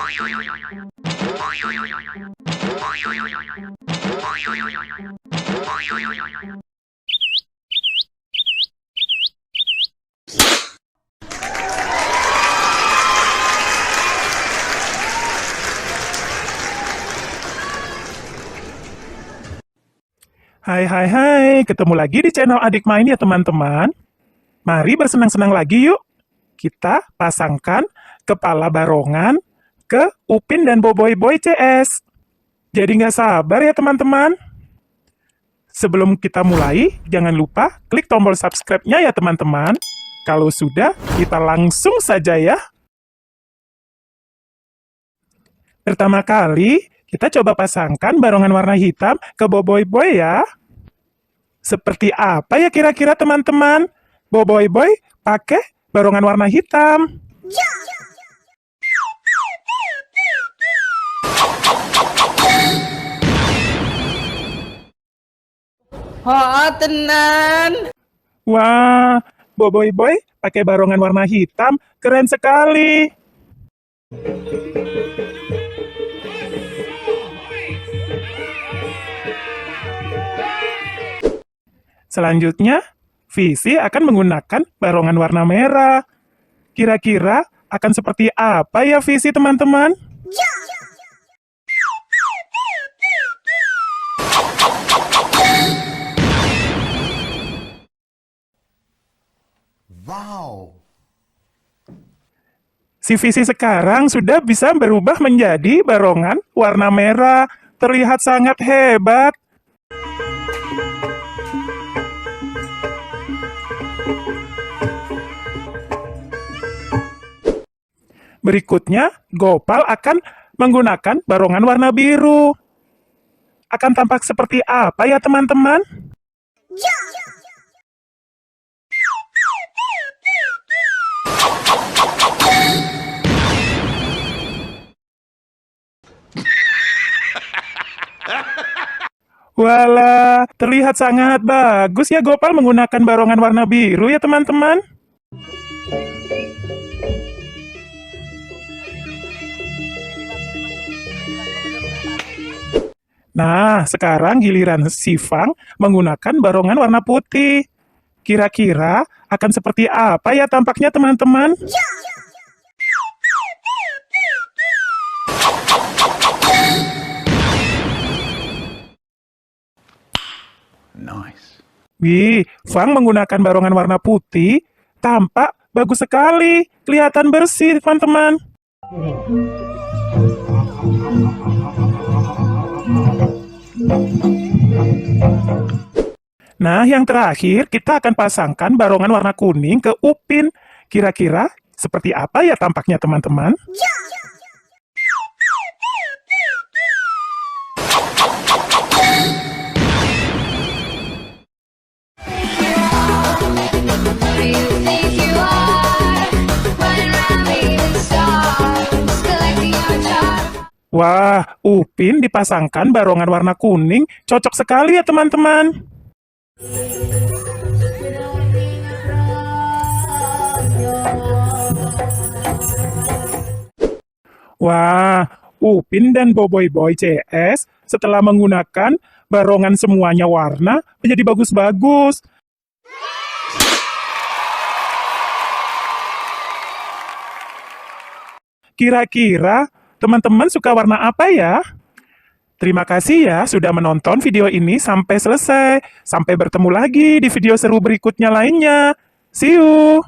Hai, ketemu lagi di channel Adik Main ya teman-teman. Mari bersenang-senang lagi yuk. Kita pasangkan kepala barongan ke Upin dan Boboiboy Boy CS. Jadi nggak sabar ya teman-teman. Sebelum kita mulai, jangan lupa klik tombol subscribe-nya ya teman-teman. Kalau sudah, kita langsung saja ya. Pertama kali, kita coba pasangkan barongan warna hitam ke Boboiboy ya. Seperti apa ya kira-kira teman-teman? Boboiboy pakai barongan warna hitam. Oh, tenan. Wah, Boboiboy pakai barongan warna hitam, keren sekali. Selanjutnya, Visi akan menggunakan barongan warna merah. Kira-kira akan seperti apa ya Visi teman-teman? Wow. Si Visi sekarang sudah bisa berubah menjadi barongan warna merah. Terlihat sangat hebat. Berikutnya, Gopal akan menggunakan barongan warna biru. Akan tampak seperti apa ya teman-teman? Walah, terlihat sangat bagus ya Gopal menggunakan barongan warna biru ya teman-teman. Nah, sekarang giliran si Fang menggunakan barongan warna putih. Kira-kira akan seperti apa ya tampaknya teman-teman? Nice. Wih, Fang menggunakan barongan warna putih, tampak bagus sekali, kelihatan bersih teman-teman. Nah, yang terakhir kita akan pasangkan barongan warna kuning ke Upin. Kira-kira seperti apa ya tampaknya teman-teman? Wah, Upin dipasangkan barongan warna kuning, cocok sekali ya teman-teman. Wah, Upin dan Boboiboy CS setelah menggunakan barongan semuanya warna menjadi bagus-bagus. Kira-kira teman-teman suka warna apa ya? Terima kasih ya sudah menonton video ini sampai selesai. Sampai bertemu lagi di video seru berikutnya lainnya. See you!